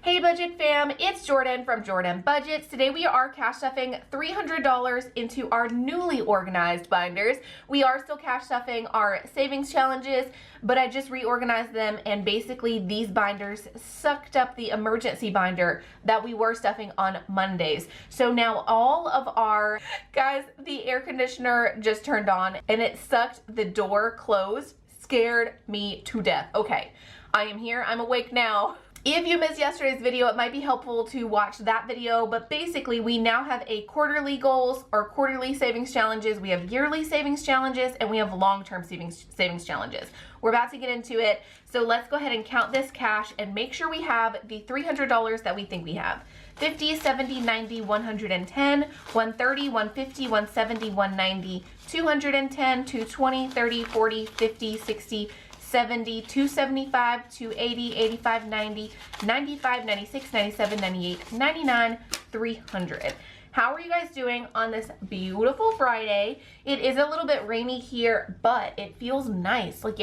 Hey Budget fam, it's Jordan from Jordan Budgets. Today we are cash stuffing $300 into our newly organized binders. We are still cash stuffing our savings challenges, but I just reorganized them and basically these binders sucked up the emergency binder that we were stuffing on Mondays. So now all of our, guys, the air conditioner just turned on and it sucked the door closed. Scared me to death. Okay, I am here, I'm awake now. If you missed yesterday's video, it might be helpful to watch that video, but basically we now have a quarterly goals or quarterly savings challenges, we have yearly savings challenges, and we have long-term savings challenges. We're about to get into it, so let's go ahead and count this cash and make sure we have the $300 that we think we have. 50, 70, 90, 110, 130, 150, 170, 190, 210, 220, 30, 40, 50, 60, 70, 275, 280, 85, 90, 95, 96, 97, 98, 99, 300. How are you guys doing on this beautiful Friday? It is a little bit rainy here, but it feels nice. Like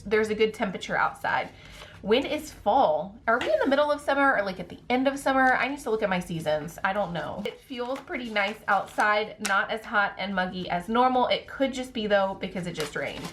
there's a good temperature outside. When is fall? Are we in the middle of summer or like at the end of summer? I need to look at my seasons. I don't know. It feels pretty nice outside, not as hot and muggy as normal. It could just be though because it just rained.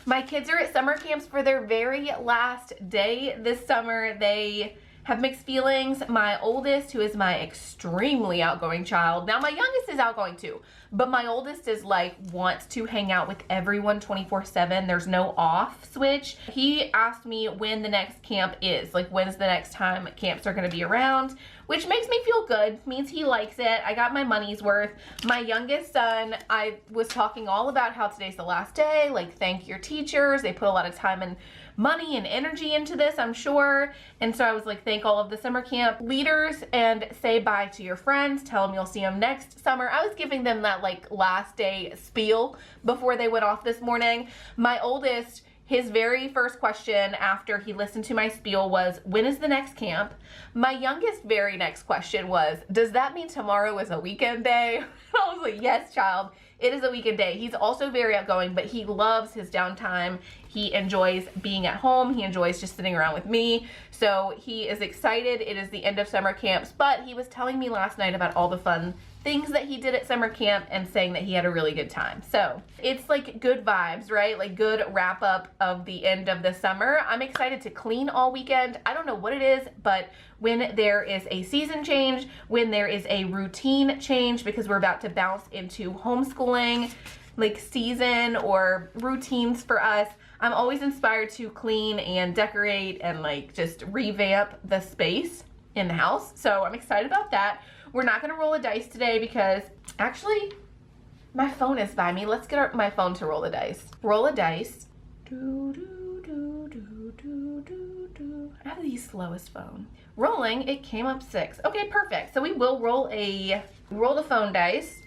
My kids are at summer camps for their very last day this summer. They have mixed feelings. My oldest, who is my extremely outgoing child, now my youngest is outgoing too, but my oldest is like wants to hang out with everyone 24/7. There's no off switch. He asked me when the next camp is, like when's the next time camps are gonna be around, which makes me feel good, means he likes it. I got my money's worth. My youngest son, I was talking all about how today's the last day, like thank your teachers. They put a lot of time and money and energy into this, I'm sure. And so I was like, thank all of the summer camp leaders and say bye to your friends. Tell them you'll see them next summer. I was giving them that like last day spiel before they went off this morning. My oldest, his very first question after he listened to my spiel was, when is the next camp? My youngest very next question was, does that mean tomorrow is a weekend day? I was like, yes, child, it is a weekend day. He's also very outgoing, but he loves his downtime. He enjoys being at home. He enjoys just sitting around with me. So he is excited. It is the end of summer camps, but he was telling me last night about all the fun things that he did at summer camp and saying that he had a really good time. So it's like good vibes, right? Like good wrap up of the end of the summer. I'm excited to clean all weekend. I don't know what it is, but when there is a season change, when there is a routine change, because we're about to bounce into homeschooling, like season or routines for us, I'm always inspired to clean and decorate and like just revamp the space in the house. So I'm excited about that. We're not gonna roll a dice today because actually my phone is by me. Let's get my phone to roll the dice. Roll a dice. Do, do, do, do, do, do, do. I have the slowest phone. Rolling, it came up 6. Okay, perfect. So we will roll the phone dice.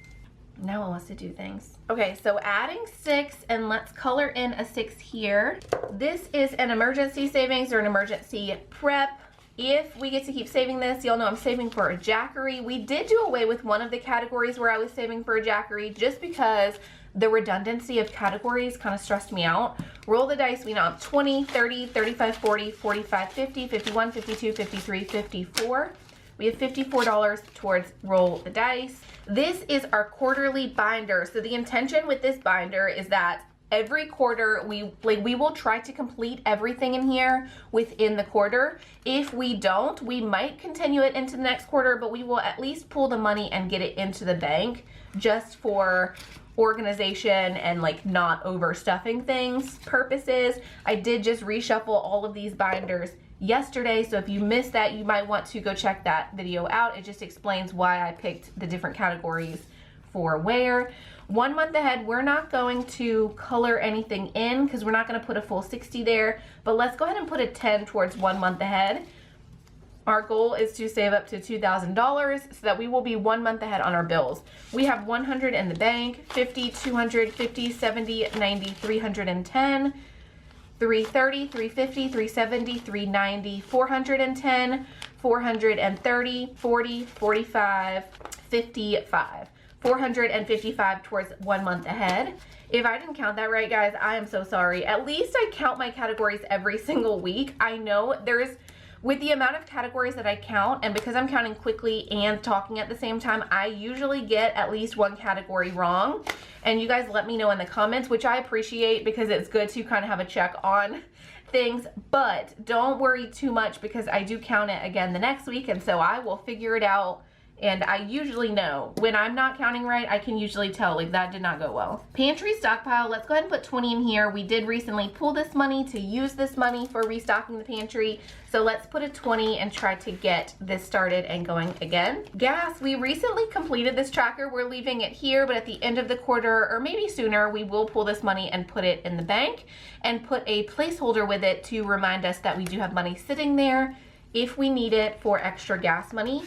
Now it wants to do things. Okay, so adding 6 and let's color in a 6 here. This is an emergency savings or an emergency prep. If we get to keep saving this, you'll know I'm saving for a Jackery. We did do away with one of the categories where I was saving for a Jackery just because the redundancy of categories kind of stressed me out. Roll the dice, we now have 20, 30, 35, 40, 45, 50, 51, 52, 53, 54. We have $54 towards roll the dice. This is our quarterly binder. So the intention with this binder is that every quarter we will try to complete everything in here within the quarter. If we don't, we might continue it into the next quarter, but we will at least pull the money and get it into the bank just for organization and like not overstuffing things purposes. I did just reshuffle all of these binders yesterday, so if you missed that, you might want to go check that video out. It just explains why I picked the different categories for where. 1 month ahead, we're not going to color anything in because we're not going to put a full 60 there, but let's go ahead and put a 10 towards 1 month ahead. Our goal is to save up to $2,000 so that we will be 1 month ahead on our bills. We have 100 in the bank, 50, 200, 50, 70, 90, 310, 330, 350, 370, 390, 410, 430, 40, 45, 55. 455 towards 1 month ahead. If I didn't count that right, guys, I am so sorry. At least I count my categories every single week. I know With the amount of categories that I count, and because I'm counting quickly and talking at the same time, I usually get at least one category wrong. And you guys let me know in the comments, which I appreciate because it's good to kind of have a check on things. But don't worry too much because I do count it again the next week, and so I will figure it out. And I usually know when I'm not counting right. I can usually tell, like, that did not go well. Pantry stockpile, let's go ahead and put 20 in here. We did recently pull this money to use this money for restocking the pantry, so let's put a 20 and try to get this started and going again. Gas, we recently completed this tracker. We're leaving it here, but at the end of the quarter, or maybe sooner, we will pull this money and put it in the bank and put a placeholder with it to remind us that we do have money sitting there if we need it for extra gas money.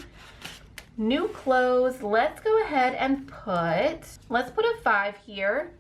New clothes, let's go ahead and let's put a 5 here.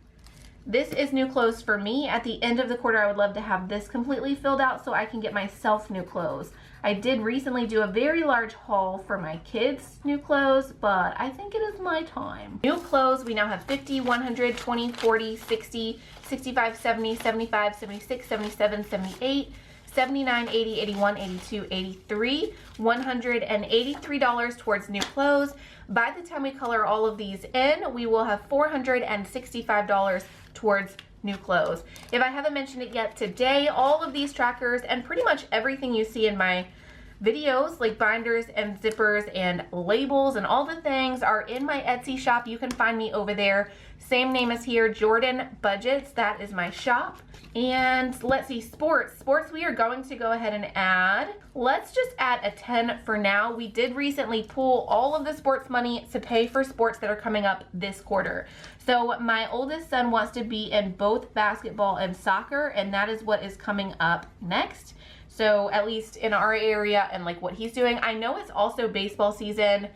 This is new clothes for me. At the end of the quarter, I would love to have this completely filled out so I can get myself new clothes. I did recently do a very large haul for my kids' new clothes, but I think it is my time. New clothes, we now have 50, 100, 20, 40, 60, 65, 70, 75, 76, 77, 78, 79, 80, 81, 82, 83, $183 towards new clothes. By the time we color all of these in, we will have $465 towards new clothes. If I haven't mentioned it yet today, all of these trackers and pretty much everything you see in my videos, like binders and zippers and labels and all the things, are in my Etsy shop. You can find me over there. Same name as here, Jordan Budgets. That is my shop. And let's see, sports. Sports, we are going to go ahead and add. Let's just add a 10 for now. We did recently pull all of the sports money to pay for sports that are coming up this quarter. So my oldest son wants to be in both basketball and soccer, and that is what is coming up next. So at least in our area and like what he's doing. I know it's also baseball season.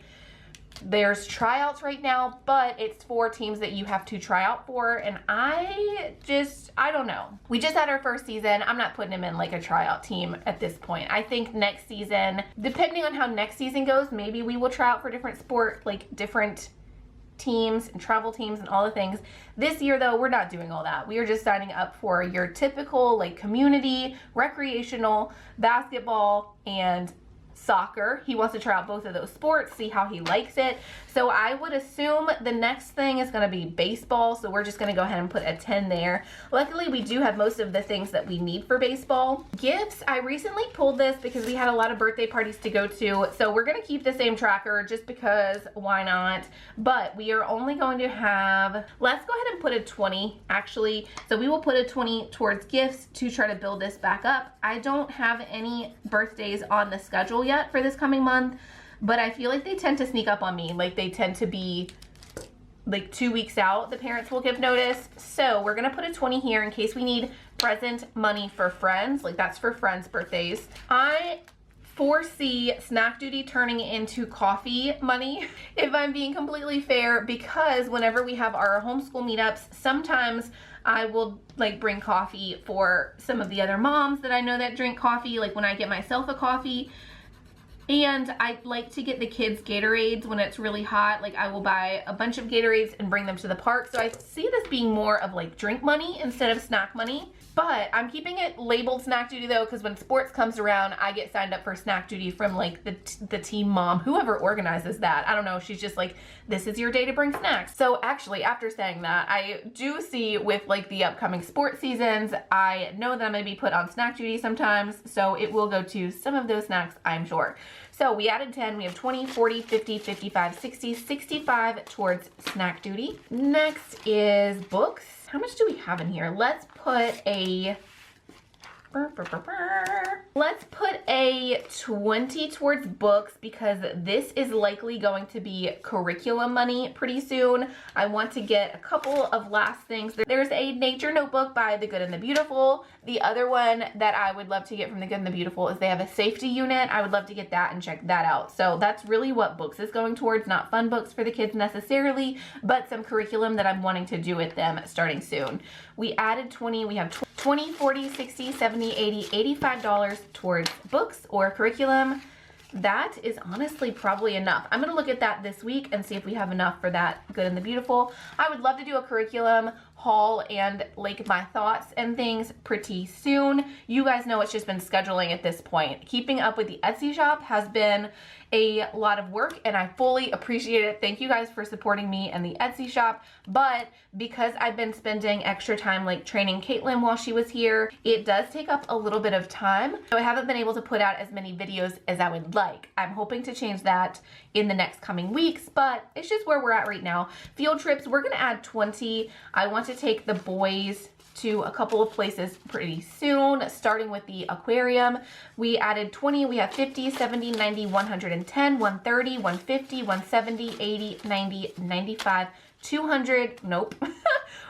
There's tryouts right now, but it's for teams that you have to try out for, and I don't know. We just had our first season. I'm not putting him in like a tryout team at this point. I think next season, depending on how next season goes, maybe we will try out for different sport, like different teams and travel teams and all the things. This year though, we're not doing all that. We are just signing up for your typical like community, recreational, basketball, and soccer. He wants to try out both of those sports, see how he likes it. So I would assume the next thing is going to be baseball. So we're just going to go ahead and put a 10 there. Luckily, we do have most of the things that we need for baseball. Gifts, I recently pulled this because we had a lot of birthday parties to go to. So we're going to keep the same tracker just because why not? But we are only going to have, let's go ahead and put a 20 actually. So we will put a 20 towards gifts to try to build this back up. I don't have any birthdays on the schedule yet for this coming month, but I feel like they tend to sneak up on me. Like they tend to be like 2 weeks out, the parents will give notice. So we're gonna put a 20 here in case we need present money for friends. Like that's for friends' birthdays. I foresee snack duty turning into coffee money, if I'm being completely fair, because whenever we have our homeschool meetups, sometimes I will like bring coffee for some of the other moms that I know that drink coffee, like when I get myself a coffee. And I like to get the kids Gatorades when it's really hot. Like I will buy a bunch of Gatorades and bring them to the park. So I see this being more of like drink money instead of snack money. But I'm keeping it labeled snack duty though, because when sports comes around, I get signed up for snack duty from like the team mom, whoever organizes that. I don't know, she's just like, this is your day to bring snacks. So actually, after saying that, I do see with like the upcoming sports seasons, I know that I'm gonna be put on snack duty sometimes, so it will go to some of those snacks, I'm sure. So we added 10, we have 20, 40, 50, 55, 60, 65 towards snack duty. Next is books. How much do we have in here? Let's put a 20 towards books because this is likely going to be curriculum money pretty soon. I want to get a couple of last things. There's a nature notebook by The Good and the Beautiful. The other one that I would love to get from The Good and the Beautiful is they have a safety unit. I would love to get that and check that out. So that's really what books is going towards, not fun books for the kids necessarily, but some curriculum that I'm wanting to do with them starting soon. We added 20, we have 20, 40, 60, 70, 80, $85 towards books or curriculum. That is honestly probably enough. I'm gonna look at that this week and see if we have enough for that Good and the Beautiful. I would love to do a curriculum haul and like my thoughts and things pretty soon. You guys know it's just been scheduling at this point. Keeping up with the Etsy shop has been a lot of work and I fully appreciate it. Thank you guys for supporting me and the Etsy shop. But because I've been spending extra time like training Caitlin while she was here, it does take up a little bit of time. So I haven't been able to put out as many videos as I would like. I'm hoping to change that in the next coming weeks, but it's just where we're at right now. Field trips, we're gonna add 20. I want to take the boys to a couple of places pretty soon, starting with the aquarium. We added 20, we have 50, 70, 90, 110, 130, 150, 170, 80, 90, 95, 200, nope,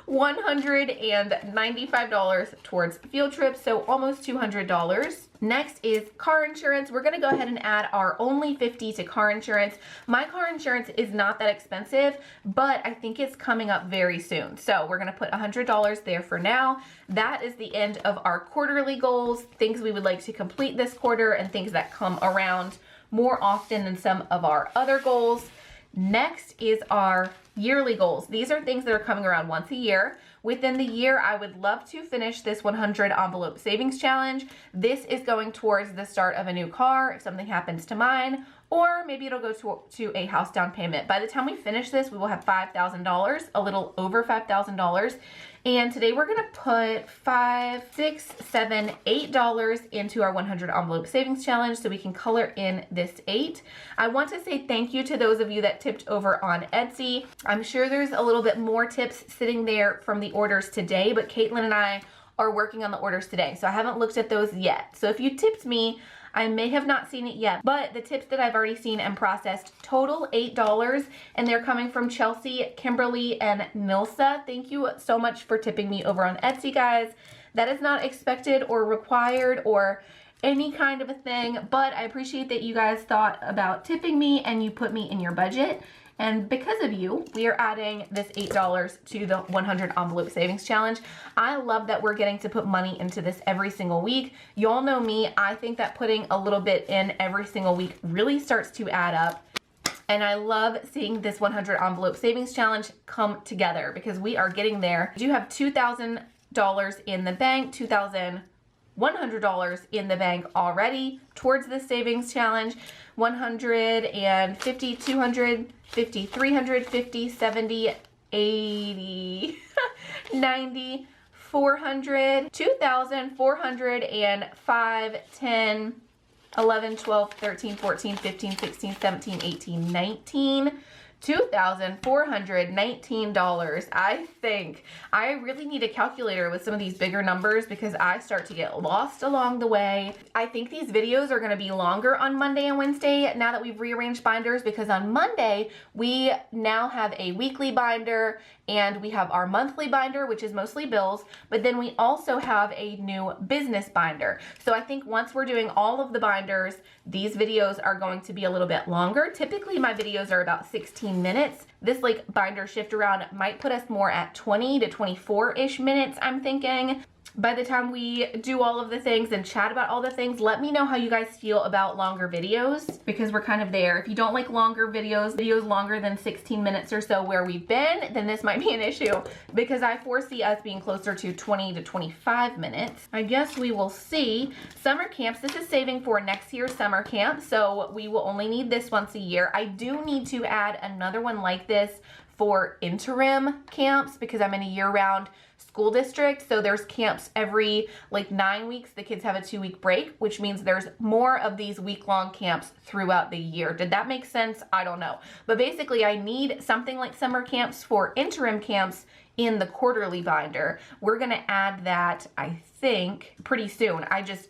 $195 towards field trips, so almost $200. Next is car insurance. We're gonna go ahead and add our only 50 to car insurance. My car insurance is not that expensive, but I think it's coming up very soon. So we're gonna put $100 there for now. That is the end of our quarterly goals, things we would like to complete this quarter and things that come around more often than some of our other goals. Next is our yearly goals. These are things that are coming around once a year. Within the year, I would love to finish this 100 envelope savings challenge. This is going towards the start of a new car if something happens to mine, or maybe it'll go to a house down payment. By the time we finish this, we will have $5,000, a little over $5,000. And today we're gonna put $5, $6, $7, $8 into our 100 envelope savings challenge so we can color in this 8. I want to say thank you to those of you that tipped over on Etsy. I'm sure there's a little bit more tips sitting there from the orders today, but Caitlin and I are working on the orders today, so I haven't looked at those yet. So if you tipped me, I may have not seen it yet, but the tips that I've already seen and processed total $8, and they're coming from Chelsey, Kimberlee, and Nilsa. Thank you so much for tipping me over on Etsy, guys. That is not expected or required or any kind of a thing, but I appreciate that you guys thought about tipping me and you put me in your budget. And because of you, we are adding this $8 to the 100 envelope savings challenge. I love that we're getting to put money into this every single week. Y'all know me, I think that putting a little bit in every single week really starts to add up. And I love seeing this 100 envelope savings challenge come together because we are getting there. We do have $2,000 in the bank, $100 in the bank already towards this savings challenge. 150, 250, 350, 70, 80, 90, 400, 2,405, 10, 11, 12, 13, 14, 15, 16, 17, 18, 19, $2,419. I think I really need a calculator with some of these bigger numbers because I start to get lost along the way. I think these videos are going to be longer on Monday and Wednesday now that we've rearranged binders, because on Monday we now have a weekly binder and we have our monthly binder, which is mostly bills, but then we also have a new business binder. So I think once we're doing all of the binders, these videos are going to be a little bit longer. Typically my videos are about 16 minutes. This like binder shift around might put us more at 20 to 24-ish minutes, I'm thinking. By the time we do all of the things and chat about all the things, let me know how you guys feel about longer videos, because we're kind of there. If you don't like longer videos longer than 16 minutes or so where we've been, then this might be an issue, because I foresee us being closer to 20 to 25 minutes. I guess we will see. Summer camps, this is saving for next year's summer camp, so we will only need this once a year. I do need to add another one like this for interim camps because I'm in a year-round school district, so there's camps every like 9 weeks. The kids have a 2-week break, which means there's more of these week-long camps throughout the year. Did that make sense? I don't know. But basically I need something like summer camps for interim camps in the quarterly binder. We're gonna add that, I think, pretty soon. I'm just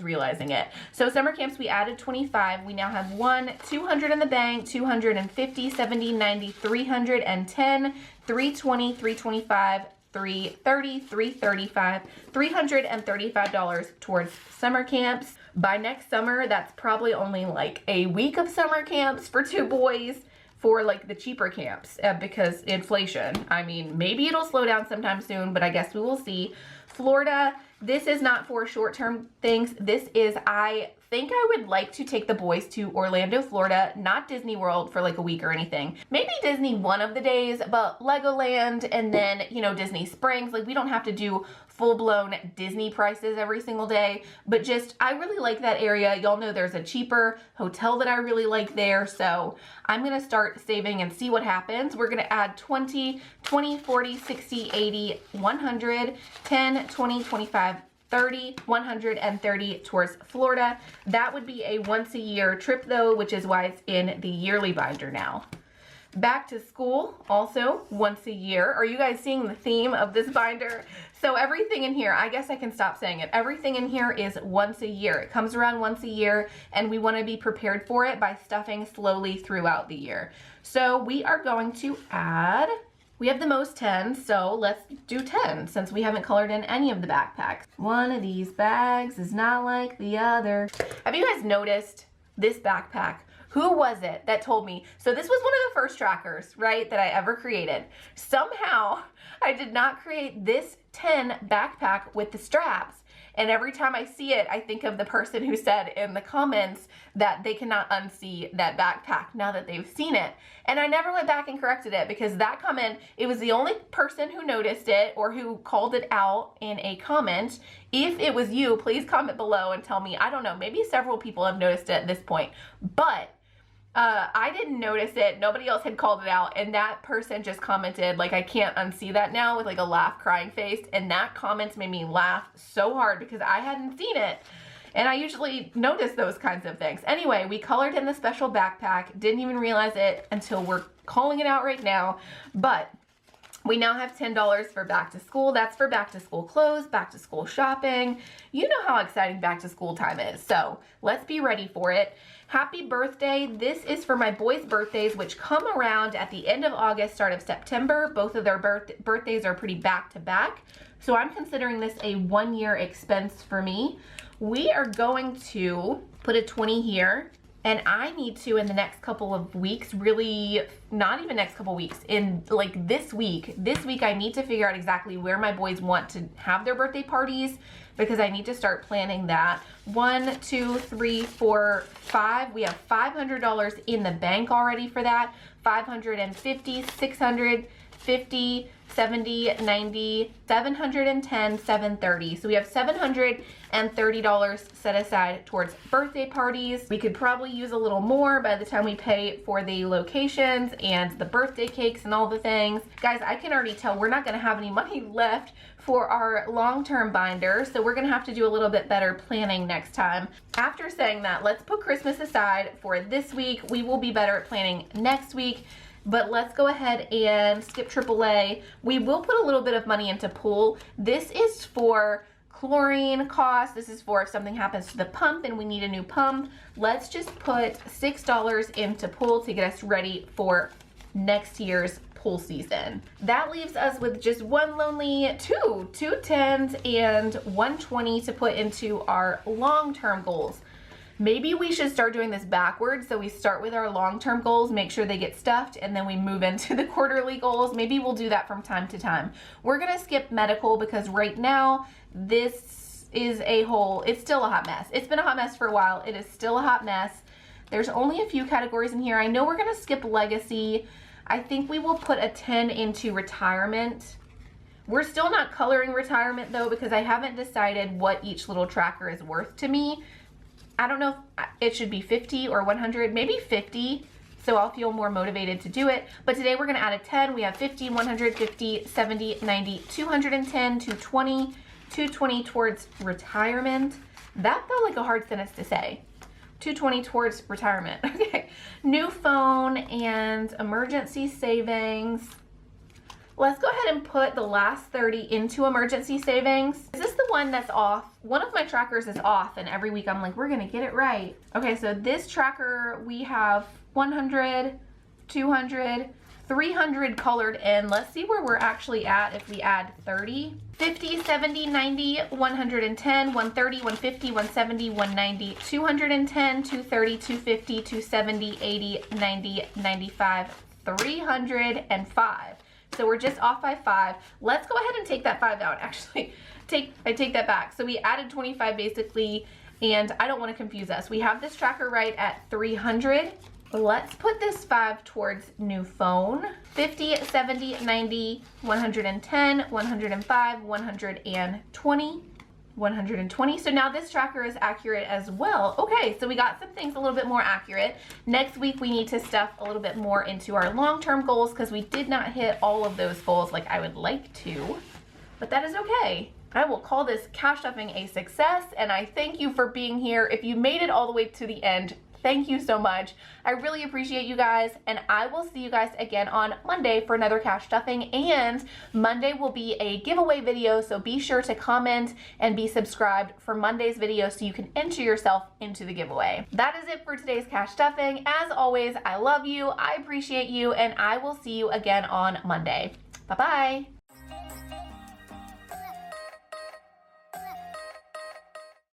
realizing it. So summer camps, we added 25. We now have 200 in the bank, 250, 70, 90, 310, 320, 325, 330, 335, $335 towards summer camps. By next summer, that's probably only like a week of summer camps for 2 boys for like the cheaper camps because inflation. I mean, maybe it'll slow down sometime soon, but I guess we will see. Florida, this is not for short-term things. This is, I think I would like to take the boys to Orlando, Florida, not Disney World for like a week or anything. Maybe Disney one of the days, but Legoland and then, you know, Disney Springs. Like we don't have to do full-blown Disney prices every single day, but just, I really like that area. Y'all know there's a cheaper hotel that I really like there, so I'm gonna start saving and see what happens. We're gonna add 20, 40, 60, 80, 100, 10, 20, 25, 30, 130 towards Florida. That would be a once a year trip though, which is why it's in the yearly binder now. Back to school, also once a year. Are you guys seeing the theme of this binder? So everything in here, I guess I can stop saying it. Everything in here is once a year. It comes around once a year and we want to be prepared for it by stuffing slowly throughout the year. So we are going to add, we have the most 10, so let's do 10 since we haven't colored in any of the backpacks. One of these bags is not like the other. Have you guys noticed this backpack? Who was it that told me? So this was one of the first trackers, right, that I ever created. Somehow I did not create this 10 backpack with the straps. And every time I see it, I think of the person who said in the comments that they cannot unsee that backpack now that they've seen it. And I never went back and corrected it because that comment, it was the only person who noticed it or who called it out in a comment. If it was you, please comment below and tell me. I don't know, maybe several people have noticed it at this point, but I didn't notice it. Nobody else had called it out. And that person just commented, like, I can't unsee that now, with like a laugh crying face. And that comment made me laugh so hard because I hadn't seen it. And I usually notice those kinds of things. Anyway, we colored in the special backpack. Didn't even realize it until we're calling it out right now. But we now have $10 for back to school. That's for back to school clothes, back to school shopping. You know how exciting back to school time is. So let's be ready for it. Happy birthday. This is for my boys' birthdays, which come around at the end of August, start of September. Both of their birthdays are pretty back to back. So I'm considering this a 1 year expense for me. We are going to put a 20 here. And I need to, in the next couple of weeks, really, not even next couple weeks, in like this week I need to figure out exactly where my boys want to have their birthday parties because I need to start planning that. 1, 2, 3, 4, 5. We have $500 in the bank already for that. 550, 650, 70, 90, 710, 730. So we have $730 set aside towards birthday parties. We could probably use a little more by the time we pay for the locations and the birthday cakes and all the things. Guys, I can already tell we're not gonna have any money left for our long-term binder, so we're gonna have to do a little bit better planning next time. After saying that, let's put Christmas aside for this week. We will be better at planning next week. But let's go ahead and skip AAA. We will put a little bit of money into pool. This is for chlorine costs. This is for if something happens to the pump and we need a new pump. Let's just put $6 into pool to get us ready for next year's pool season. That leaves us with just one lonely two 10s and 120 to put into our long-term goals. Maybe we should start doing this backwards. So we start with our long-term goals, make sure they get stuffed, and then we move into the quarterly goals. Maybe we'll do that from time to time. We're gonna skip medical because right now, this is it's still a hot mess. It's been a hot mess for a while. It is still a hot mess. There's only a few categories in here. I know we're gonna skip legacy. I think we will put a 10 into retirement. We're still not coloring retirement though because I haven't decided what each little tracker is worth to me. I don't know if it should be 50 or 100, maybe 50, so I'll feel more motivated to do it. But today we're gonna add a 10. We have 50, 150, 70, 90, 210, 220, 220 towards retirement. That felt like a hard sentence to say. 220 towards retirement, okay. New phone and emergency savings. Let's go ahead and put the last 30 into emergency savings. Is this the one that's off? One of my trackers is off and every week I'm like, we're gonna get it right. Okay, so this tracker, we have 100, 200, 300 colored in. Let's see where we're actually at if we add 30. 50, 70, 90, 110, 130, 150, 170, 190, 210, 230, 250, 270, 80, 90, 95, 305. So we're just off by 5. Let's go ahead and take that 5 out. Actually, I take that back. So we added 25 basically and I don't want to confuse us. We have this tracker right at 300. Let's put this 5 towards new phone. 50, 70, 90, 110, 105, 120. 120. So now this tracker is accurate as well. Okay, so we got some things a little bit more accurate. Next week we need to stuff a little bit more into our long-term goals because we did not hit all of those goals like I would like to, but that is okay. I will call this cash stuffing a success, and I thank you for being here. If you made it all the way to the end, thank you so much. I really appreciate you guys, and I will see you guys again on Monday for another cash stuffing, and Monday will be a giveaway video, so be sure to comment and be subscribed for Monday's video so you can enter yourself into the giveaway. That is it for today's cash stuffing. As always, I love you, I appreciate you, and I will see you again on Monday. Bye-bye.